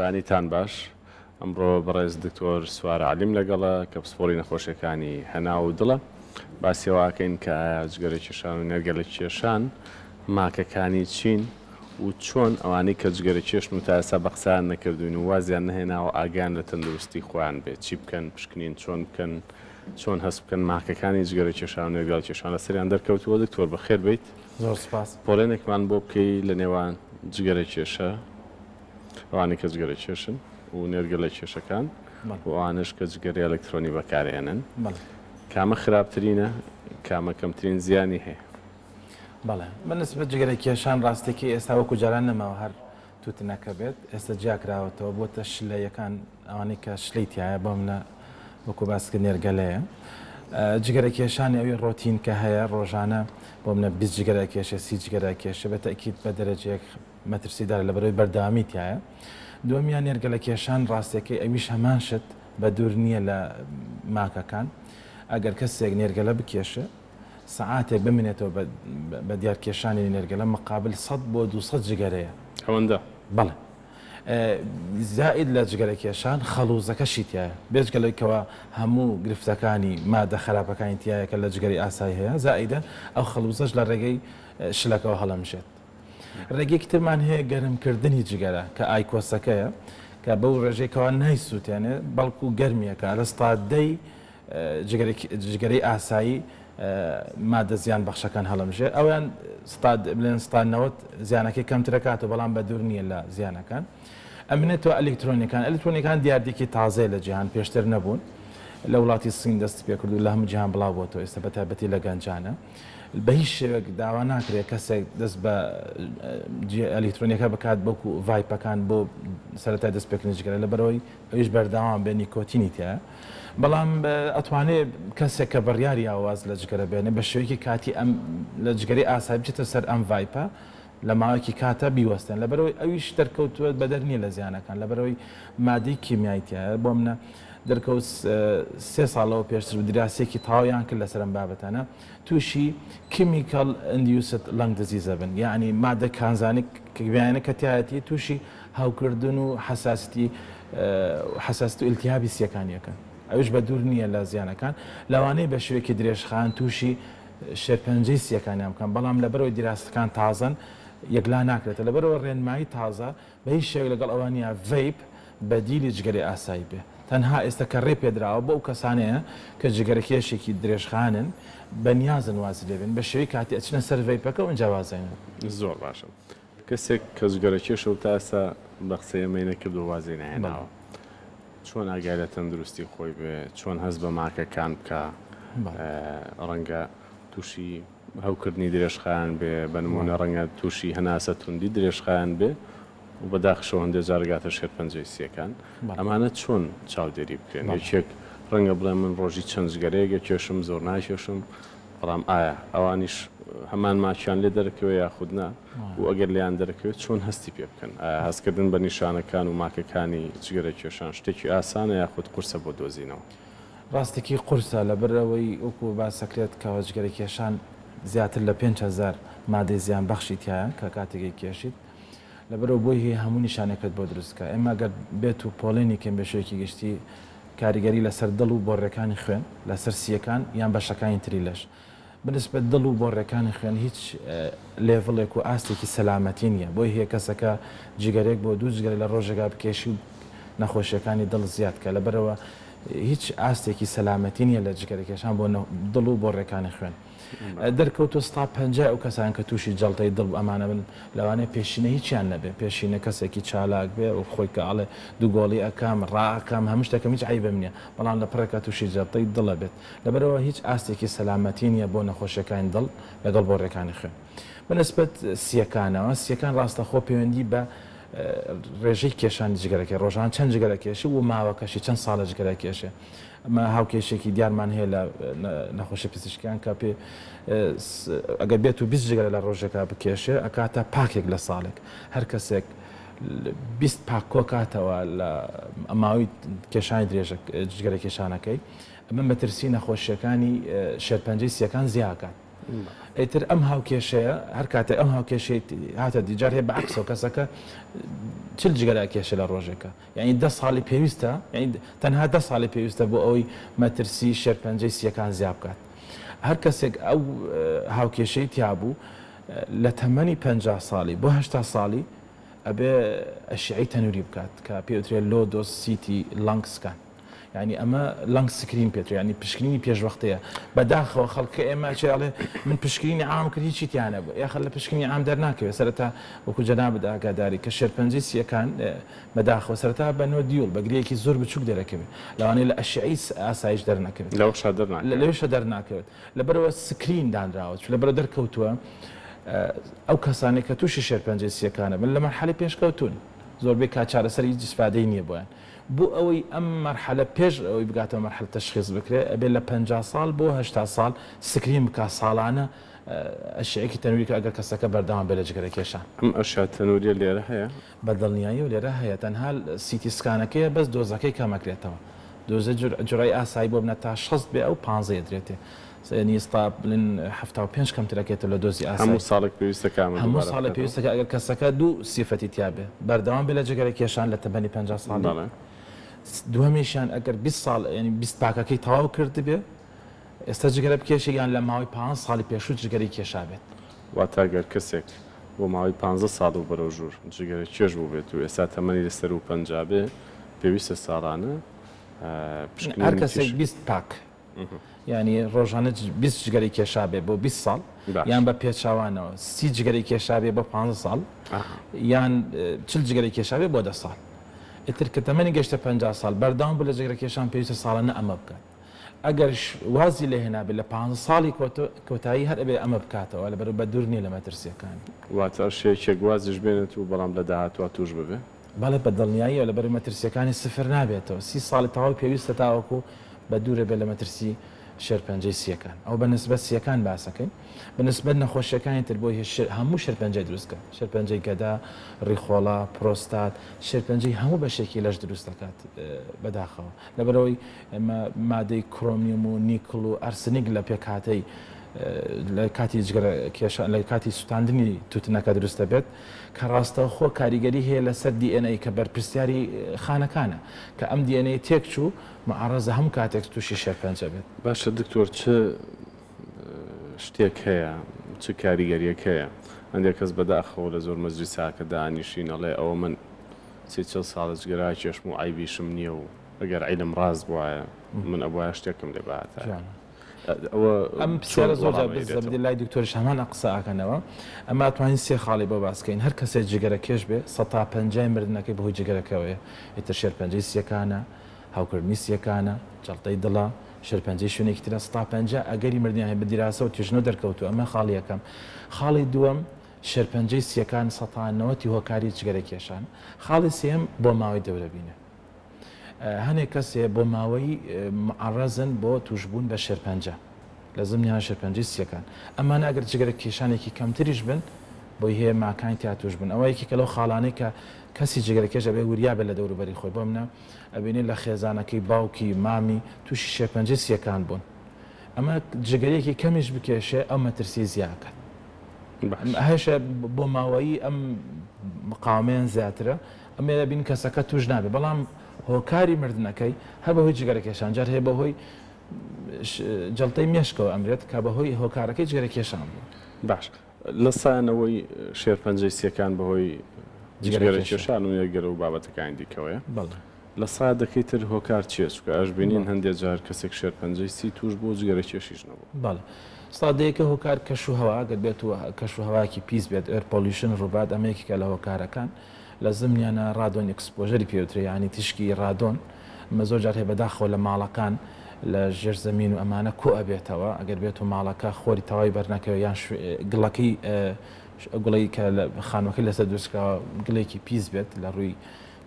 بانیتان باش ئەمڕۆ بەڕێز دکتۆر سوار عەلیم لەگەڵە کە پسپۆڕی نەخۆشیەکانی هەنا و دڵە باسیەوەکەین کە ئایا جگەرە کێشان و نێرگەلە کێشان ماکەکانی چین و چۆن ئەوانەی کە جگەرە کێشن و تا ئێستا بە قسەیان نەکردوین و وازیان نەهێناوە ئاگیان لە تەندروستی خۆیان بێت چی بکەن پشکنین چۆن بکەن چۆن هەست بکەن ماکەکانی جگەرە کێشان و نێرگەلە کێشان لە سەریان دەرکەوتووە دکتۆر بەخێر بیت. زۆر سپاس. پۆڵێنێکمان بۆ بکەی لە نێوان جگەرە کێشە ئەوانەی کە جگەرە کێشن و نێرگەلە کێشەکان و ئەوانش کە جگەری ئەلکترۆنی بەکارهێنن کامە خراپترینە کامە کەمترین زیانی هەیە. بەڵێ بەنسبەت جگەرە کێشان ڕاستێکی ئێستا وەکو جاران نەماوە هەر تووتنەکە بێت ئێستا جیاکراوەتەوە بۆتە شلەیەکان ئەوانەی کە شلەی تایە بۆ منە وەکو باسکە نێرگەلەیە جگەرە کێشانی ئەوی ڕۆتین کە هەیە ڕۆژانە بۆ منە 20 جگەرە کێشە 30 جگەرە کێشە بە تەکید بە دەرەجەیەک مەترسیدار لە بەرەوەی بەردەوامی تایە. دومیان نێرگەلە کێشان ڕاستێکی ئەویش هەمان شت بە دوور نییە لە ماکەکان ئەگەر کەسێک نێرگەلە بکێشە سعاتێک بمێنێتەوە بە دیار کێشانی نێرگەلە مقابل 100 بۆ 200 جگەرەیە ئەوەندە بەڵێ زائید لە جگەرە کێشان خەڵوزەکەشی تایە بێجگەلەیەکەوە هەموو گرفتەکانی مادە خراپەکانی تایە کە لە جگەری ئاسایی هەیە زائیدە ئەو خەڵوزەش لە ڕێگەی شلەکەەوە هەڵەمشێت. ڕێگەیەکی ترمان هەیە گەرمکردنی جگەرە کە ئایکۆسەکەیە کە بەو ڕێژێکەوە نایسووتێنێ بەڵکو گەرمیەکە لە ستادەی جگەرەی ئاسایی مادە زیان بەخشەکان هەڵەمژێ ئەویان بلێن ستانەوەت زیانەکەی کەمترەکاتەوە بەڵام بە دوور نییە لە زیانەکان. ئەمنێتەوە ئەلکترۆنیەکان دیاردێکی تازای لە جیهان پێشتر نەبوون لە وڵاتی سین دەست پێ کردو لە هەموو جیهان بڵاوبووەوە ئێستا بە تایبەتی لە گەنجانە بە هیچ شێوەیەک داوا ناکرێت کەسێک دەست بە ئەلکترۆنیەکە بکات بەکو ڤایپەکان بۆ سەرەتای دەست پێکردنی جگەرە لەبەرەوەی ئەویش بەرداوام بێ نیکۆتینی تایە بەڵام ئەتوانێت کەسێک کە بڕیاری ئاواز لە جگەرە بێنێ بە شێوەیەکی کاتی ئەم لە جگەری ئاسایی بچێتە سەر ئەم ڤایپە لە ماوەیەکی کاتە بیوەستن لەبەرەوەی ئەویش دەرکەوتووە بەدەر نییە لە زیانەکان لەبەرەوەی مادەی کیمیایی تایە بۆ منە دەرکەوت 3 ساڵەوە پێشتر دراسێکی تاویان کرد لەسەر ئەم بابەتانە تووشی کیمیکال ئیندیوسد لەنگ دزیزە بن یعنی مادە کانزانی کەبیانە کە تایەتی تووشی هاوکردن و حساست و ئیلتیهابی سیەکانیەکەن ئەوش بە دوور نییە لە زیانەکان لەوانەیە بە شوێکی درێژخان تووشی شێرپەنجەی سیەکانیان بکەن بەڵام لەبەرەوەی دیراستەکان تازن یەکلا ناکرێتە لەبەرەوە ڕێنمایی تازە بە هیچ شێوێک لەگەڵ ئەوانە ڤیپ بەدیلی جگەری ئاسایی بێ تەنها ئێستا کە ڕێ پێدراوە بۆ ئەو کەسانەیە کە جگەرە کێشێکی درێژخانن بەنیازن واز لێبن بە شێوەی کاتی ئەچنە سەر ڤیپەکە و ئەنجاوازێنن. زۆر باشە کەسێک کە جگەرە کێشە و تا ئێستا بە قسەیەمەی نەکرد و وازی نهێناوە چۆن ئاگای لە تەندروستی خۆی بێ چۆن هەست بە ماکەکان بکە ڕەنگە تووشی هەوکردنی درێژخایان بێ بە نمونە ڕەنگە تووشی هەناسە توندی درێژخایان بێ و بەداخشەوە هەندێک جارگاتە شێرپەنجەی سیەکان ئەمانە چۆن چاودێری بکرێن یەکێک ڕەنگە بڵێ من ڕۆژی چەند جگەرەیەکە کێشم زۆر ناکێشم بەڵام ئایا ئەوانیش هەمان ماچیان لێ دەرەکەوێ یاخودنا و ئەگەر لیان دەرەکەوێت چۆن هەستی پێ بکەن هەستکردن بە نیشانەکان و ماکەکانی جگەرە کێشان شتێکی ئاسانە یاخود قورسە بۆ دۆزینەوە. ڕاستێکی قورسە لەبەرەوەی وەکو باسەکرێت کەوە جگەرە کێشان زیاتر لە 5,000 مادەی زیان بەخشی تایە کە کاتێکی کێشیت لەبەرەوە بۆی هەیە هەموو نیشانەکەت بۆ دروستکە ئێمە گەر بێت و پۆڵێنی کەم بەشێکی گشتی کاریگەری لەسەر دڵ و بۆڕێکانی خوێن لەسەر سیەکان یان بەشەکانی تری لەش بنسبەت دڵ و بۆڕێکانی خوێن هیچ لێڤڵێک و ئاستێکی سەلامەتی نییە بۆی هەیە کەسەکە جگەرێک بۆ 2 جگەرە لە ڕۆژێکا بکێشی و نەخۆشیەکانی دڵ زیادکە لەبەرەوە هیچ ئاستێکی سەلامەتی نییە لە جگەرە کێشان بۆ دڵ و بۆڕێکانی خوێن دەرکەوتۆ 150 ئەو کەسان کە تووشی جەڵتەی دڵ ئەمانە بن لەوانەیە پێشینە هیچیان نەبێ پێشینە کەسێکی چالاک بێ و خۆی کە ئاڵێ دووگۆڵی ئەکام ڕائەکەم هەموو شتەکەم هیچ عیبە نییە بەڵام لە پڕێکە تووشی جەڵتەی دڵە بێت لەبەرەوە هیچ ئاستێکی سەلامەتی نییە بۆ نەخۆشیەکانی دڵ لەگەڵ بۆڕێکانی خوێن. بەنسبەت سیەکانەوە سیەکان ڕاستەخۆ پەیوەندی بە ڕێژەی کێشانی جگەرەکە ڕۆژان چەند جگەرە کێشی و ماوەکەشی چەند ساڵە جگەرە کێشێ ئەمە هاوکێشێکی دیارمان هەیە لە نەخۆشی پزیشکیان کە پێ ئەگەر بێت و 20 جگەرە لە ڕۆژێکا بکێشێ ئەکاتە پاکێک لە ساڵێک هەر کەسێک 20 پاک کۆکاتەوە لە ئەماوی کێشانی درێژە جگەرە کێشانەکەی ئەمە مەترسی نەخۆشیەکانی شێرپەنجەی سیەکان زیاکات ئیتر ئەم هاوکێشەیە هەر کاتێ ئەم هاوکێشەی هاتە دیجار هەیە بەعکسەوە کەسەکە چل جگەرە کێشە لە ڕۆژێکە یعنی 10 ساڵی پێویستە یعنی تەنها 10 ساڵی پێویستە بۆ ئەوەی مەترسی شێرپەنجەی سیەکان زیاب بکات هەر کەسێک ئەو هاوکێشەی تیابوو لە تەمەنی 50 ساڵی بۆ 80 ساڵی ئەبێ ئەشعی تەنووری بکات کە پێوترێت لۆ دۆس سیتی لەنگسکان يعني اما لانگ سكرين بيتر يعني بشكليني بيج وقتها بداخل خلق اما شيء من بشكليني عام كل شيء يعني يا خلى بشكليني عام درناك سرتها وكو جناب دا قداري كشربنجيسيا كان بداخل سرتها بنو ديول بقري كي زور بتشوك درك لو اني الاشعي اسايش درناك لو شادرناك ليش درناك لبرو سكرين دان راوت لبرو دركوتوا او كساني كتوشي شربنجيسيا كان من المرحله بيش كوتون زور بك چاره سري استفادهيني بوان بۆ ئەوەی ئەم مەرحلە پێش ئەوەی بگاتەوە مەرحلە تەشخیص بکرێت ئەبێ لە 50 ساڵ بۆ 80 ساڵ سکرین بکات ساڵانە ئەشعەیەکی تەنووری کە ئەگەر کەسەکە بەردەوام بێ لە جگەرەکێشان ئەم ئەشیا تەنووریە لێرە هەیە بەدڵنیایی و لێرە هەیە تەنها سیتی سکانەکەیە بەس دۆزەکەی کەمەکرێتەوە دۆزە جوڕای ئاسایی بۆ بنە تا 6 بێ ئەو 15 درێتێ نیستا بلین 75 کەمترەکێتە لە دۆزی ئاسایی هەموو ساڵێک پێویستە کامل هەموو ساڵە پێویستەکە ئەگەر کەسەکە دوو سیفەتی تیابێ بەردەوام بێ لە جگەرەکێشان لە تەمەنی 50 ساڵی دوهەمیشیان ئەگەر 20 ساڵ ینی 20 پاکەکەی تەواو کرد بێ ئێستا جگەرە بکێشێکیان لە ماوەی 5 ساڵی پێشوو جگەری کێشا بێت واتاگەر کەسێک بۆ ماوەی 15 ساڵ و بەرەو ژوور جگەرە کێش بوو بێت و ئێستا تەمەنی لەسەر و پەنجابێ پێویستە ساڵانە هەر کەسێک 20 پاک ینی ڕۆژانە 20 جگەری کێشا بێ بۆ 20 ساڵ یان بە پێچاوانەوە 30 جگەری کێشا بێ بە 15 ساڵ یان 40 جگەری کێشا بێ بۆ 10 ساڵ ئیتر کە تەمەنی گەشتە 50 ساڵ بەردەوام بە لە جگەرەکێشان پێویستە ساڵانە ئەمە بکات ئەگەر وازی لێ هێنا بێت لە 5 ساڵی کۆتایی هەر ئەبێ ئەمە بکاتەوە لە بەرەو بە دوور نیە لە مەترسیەکانی واتە شێکێک وازیش بێنێت و بەڵام لە داهاتوە توش ببێ باڵێ بەدڵنیاییەوە لە بەرەو مەترسیەکانی سفر نابێتەوە 30 ساڵی تەواو پێویستە تاوەکو بە دوورە بێت لە مەترسی شێرپەنجەی سیەکان ئەو بەنسبەت سیەکان باسەکەین بەنسبەت نەخۆشیەکانی تر بۆی هەموو شێرپەنجەی دروستکە شێرپەنجەی گەدا ڕیخۆڵا پرۆستات شێرپەنجەی هەموو بەشێکی لەش دروست دەکات بەداخەوە لەبەرەوەی مادەی کرۆمیوم و نیکڵ و ئەرسنیک لە پێکاتەی لە کاتی جگەرەکێشان لە کاتی سوتاندنی توتنەکە دروستە بێت کە ڕاستەوە خۆ کاریگەری هەیە لەسەر DNA کە بەرپرسیاری خانەکانە کە ئەم DNA تێک چوو مەعارەزە هەموو کاتێک تووشی شێرپەنجە بێت باشە دکتۆر چ شتێک هەیە چ کاریگەریەک هەیە هەندێک کەس بەداخەوە لە زۆر مەجلیساکە دانیشینەڵێ ئەوە من 30 ساڵە جگەرا کێشم و ئایبیشم نییە و ئەگەر عیلم ڕاست بواە من ئەوە شتێکم لێ باتە ئەم پرسیارە زۆر بێت لای دکتۆریش هەمان قسە ئاکەنەوە ئەمە توانین سێ خاڵی بۆ باسکەین هەر کەسێک جگەرە کێش بێ 150 مردنەکەی بەهۆی جگەرەکەوەیە ئیتر شێرپەنجەی سیەکانە هاوکردنی سیەکانە جەڵتەی دڵە شێرپەنجەی شوێنێکی ترە 150 ئەگەری مردیان هەیە بە دیراسە و توێژنەوە دەرکەوتو ئەمە خاڵی یەکەم خاڵی دووەم شێرپەنجەی سیەکان 190 هۆکاری جگەرە کێشان خاڵی سێم بۆ ماوەی دەورە بینە هەنێک کەسێ بۆ ماوەی معڕەزن بۆ توشبوون بە شێرپەنجە لە زمانیان شێرپەنجەی سیەکان ئەمانە ئەگەر جگەرە کێشانێکی کەمتریش بن بۆی هەیە ماکانی تیا توش بن ئەوەیەکی کە لەو خاڵانەی کە کەسی جگەرە کێش ئەبێ وریا بێت لە دەوروبەری خۆی بۆ منە ئەبینێت لە خێزانەکەی باوکی مامی تووشی شێرپەنجەی سیەکان بوون ئەمە جگەرەیەکی کەمیش بکێشێ ئەو مەترسی زیاکات هەشە بۆ ماوەیی ئەم مقاومەیان زیاترە ئەمێ بین کەسەکە توش نابێت بەڵام هۆکاری مردنەکەی هە بەهۆی جگەرە کێشان جار هەیە بەهۆی جەڵتەی مێشکەوە ئەمرێت کە بەهۆی هۆکارەکەی جگەرە کێشان بوو باش لە سایەنەوەی شێرپەنجەی سیەکان بەهۆی جگەرە کێشان و یەکگەرە و بابەتەکانی دیکەوەیە لە سادەکەی تر هۆکار چیە چکە ئەش بینین هەندێک جار کەسێک شێرپەنجەی سی توش بۆ جگەرە کێشیش نەبوو بەڵێ سادەیەکە هۆکار کەش و هەوا گەر بێت و کەش و هەواکی پیس بێت ئەر پۆلیشن ڕووبات ئەمەیەکێکە لە هۆکارەکان لە زمانیانە ڕادۆن ئەکسپۆژەری پێوترێ ینی تشکی ڕادۆن ئەمە زۆر جار هەیە بەداخەوە لە ماڵەکان لە ژێر زەمین و ئەمانە کۆ ئەبێتەوە ئەگەر بێت و ماڵەکە خۆری تەواوی بەرنەکەوە یان گڵەکەی گوڵی کە لە خانوەکەی لەسەر دروستکەوە گڵێکی پیس بێت لە ڕووی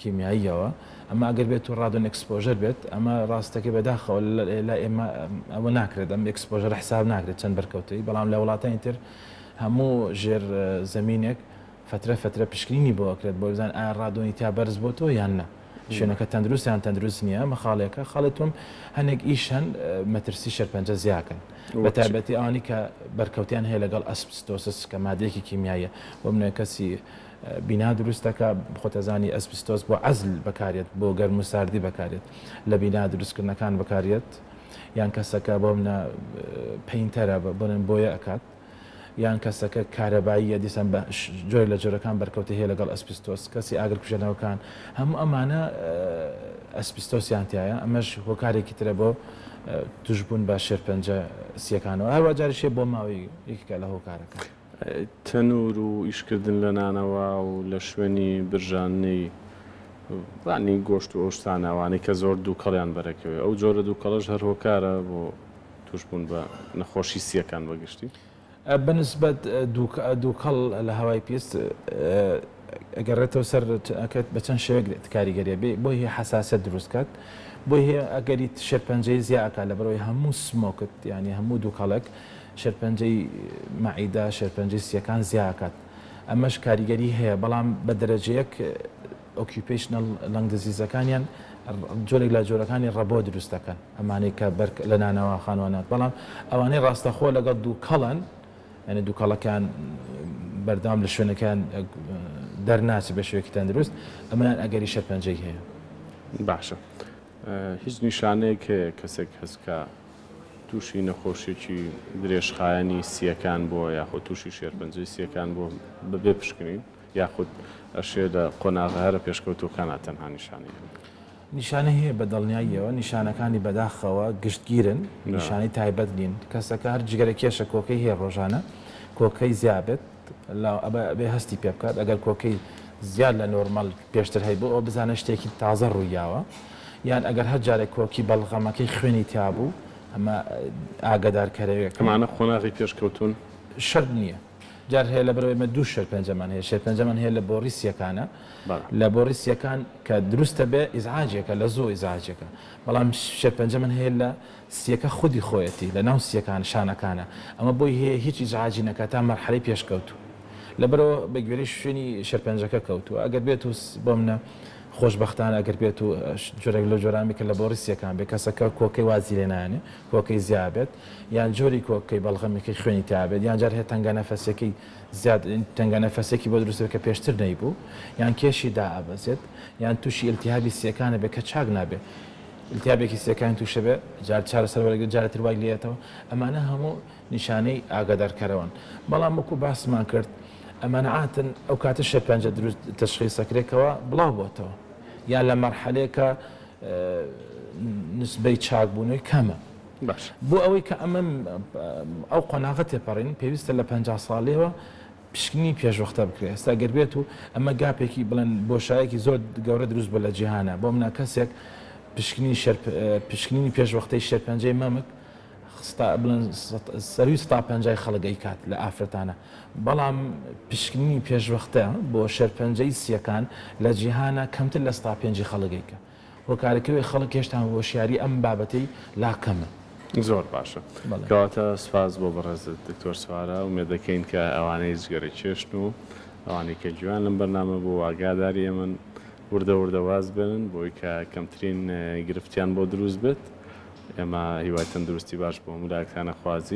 کیمیاییەوە ئەمە ئەگەر بێت و ڕادۆن ئەکسپۆژەر بێت ئەمە ڕاستەکەی بەداخەوە لە ئێمە ئەوە ناکرێت ئەم ئەکسپۆژەر حساب ناکرێت چەند بەرکەوتەی بەڵام لە وڵاتانی تر هەموو ژێر زەمینێک فترە پشکنینی بۆ ئەکرێت بۆ بزان ئایا ڕادۆنی تا بەرز بۆ تۆ یان نە شوێنەکە تەندروستیان تەندروست نییە مەخاڵێکە خاڵێتم هەنێک ئیشەن مەترسی شەرپەنجە زیاکەن بە تایبەتی ئەوانی کە بەرکەوتیان هەیە لەگەڵ ئەسپستۆسس کە مادەیەکی کیمیایە بۆ منە کەسی بینا دروستەکە خۆتەزانی ئەسپستۆس بۆ عەزل بەکارێت بۆ گەرم و ساردی بەکارێت لە بینا دروستکردنەکان بەکارێت یان کەسەکە بۆ منە پەینتەرە بڵێن بۆیە ئەکات یان کەسەکە کارەباییە دیسان بە جۆر لە جۆرەکان بەرکەوتی هەیە لەگەڵ ئەسپستۆس کەسی ئاگر کوژێنەوەکان هەموو ئەمانە ئەسپستۆسیان ئەمەش هۆکارێکی ترە بۆ توشبوون بە شێرپەنجە سیەکانەوە هەروە جاریشێ بۆ ماوەی یەکێکە لە هۆکارەکە تەنور و ئیشکردن لە نانەوە و لە شوێنی برژانەی وانی گۆشت و ئۆشتانەوانی کە زۆر دووکەڵیان بەرەکەوێ ئەو جۆرە دووکەڵەش هەر هۆکارە بۆ توشبوون بە نەخۆشی سیەکان بەگشتی بەنسبەت دووکەڵ لە هەوای پێست ئەگەڕێتەوە سەر بە چەند شێوەیەک کاریگەریە بێ بۆی هەیە حساسیت دروستکات بۆی هەیە ئەگەری شێرپەنجەی زیاکات لە بەرەوەی هەموو سمۆکت ینی هەموو دووکەڵێک شێرپەنجەی مەعیدا شێرپەنجەی سیەکان زیاکات ئەمەش کاریگەری هەیە بەڵام بە دەرەجەیەک ئۆکیپیشنەل لەنگ دزیزەکانیان جۆرێک لە جۆرەکانی ڕەبۆ دروستەکەن ئەمانەی کە لە نانەوە خانوانات بەڵام ئەوانەی ڕاستەخۆ لەگەڵ دووکەڵن ئەنی دووکەڵەکان بەردام لە شوێنەکان دەرناچێت بە شوێکی تەندروست ئەمەیان ئەگەری شێرپەنجەی هەیە باشە هیچ نیشانەیەک هەیە کەسێک هەستکە تووشی نەخۆشیێکی درێژخایەنی سیەکان بۆ یاخود تووشی شێرپەنجەی سیەکان بۆ بەبێ پشکنین یاخود ئەشێ لە قۆناغە هەرە پێشکەوتوەکانە تەنها نیشانەی نیشانە هەیە بە دڵنیاییەوە نیشانەکانی بەداخەوە گشتگیرن نیشانەی تایبەت نین کەسەکە هەر جگەرە کێشە کۆکەی هەیە ڕۆژانە کۆکەی زیابێت بێ هەستی پێ بکات ئەگەر کۆکەی زیاد لە نۆرمال پێشتر هەیە بۆ ئەو بزانە شتێکی تازە ڕوویاوە یان ئەگەر هەر جارێک کۆکی بەڵغەمەکەی خوێنی تیابوو ئەمە ئاگدارکەرەوەیە کەمانە قۆناغی پێشکەوتون شەرت نییە جار هەیە لە بەرەوەی دوو شێرپەنجەمان هەیە شێرپەنجەمان هەیە لە بۆڕی سیەکانە لە بۆڕی سیەکان کە دروستە بێ ئیزعاجێکە لە زۆر ئیزعاجێکە بەڵام شێرپەنجەمان هەیە لە سیەکە خودی خۆیەتی لە ناو سیەکان شانەکانە ئەمە بۆی هەیە هیچ ئیزعاجی نەکات تا مەرحەلەی پێشکەوتوو لەبەرەوە بە گوێرەی شوێنی شێرپەنجەکە کەوتووە ئەگەر بێت و بۆ منە خۆشببختانە ئەگەر بێت و جۆرێک لە جۆرامی کە لە بۆڕی سیەکان بێ کەسەکە کۆکەی وازی لێنانێ کۆکەی زیابێت یان جۆری کۆکەی بەڵغەمێکی خوێنی تابێت یان جار هەیە تەنگە نەفەسەکەی زیاد تەنگە نەفەسێکی بۆ دروستە کە پێشتر نەیبوو یان کێشی دائەبەزێت یان تووشی ئیلتیهابی سیەکانە بێ کە چاک نابێ ئیلتیهابێکی سیەکان تووشە بێ جار چارەسەر جارێتتر وای لێتەوە ئەمانە هەموو نیشانەی ئاگادارکەرەوەن بەڵام وەکو باسمان کرد ئەمانە عاتن ئەو کاتە شێرپەنجە دروست تەشخیصەکرێکەوە بڵاو بۆتەوە یان لە مەرحەلەیەکە نسبەی چاکبوونەوەی کەمە بۆ ئەوەی کە ئەمە ئەو قۆناغە تێپەڕین پێویستە لە 50 ساڵیەوە پشکنی پێشوەختە بکرێت ئێستا گەربێت و ئەمە گاپێکی بڵێن بۆشایەکی زۆر گەورە دروست بۆ لە جیهانە بۆ منە کەسێک پشکنینی پێشوەختەی شێرپەنجەی مەمک بڵێن سەروی 150 خەڵگەی کات لە ئافرەتانە بەڵام پشکنینی پێشوەختە بۆ شێرپەنجەی سیەکان لە جیهانە کەمتر لە 105 خەڵگەیکە هۆکارەکەوەی خەڵک هێشتا وەشیاری ئەم بابەتەی لاکەمە زۆر باشە کەواتە سپاس بۆ بەڕێزت دکتۆر سوارە ومێ دەکەین کە ئەوانەی جگەرە چێشن و ئەوانەی کە جوان لەم بەرنامە بۆ ئاگاداری ئەمن وردە واز بن بۆی کە کەمترین گرفتیان بۆ دروست بێت ئێمە هیوای تەندروستی باش بۆ مولایەکانە خوازی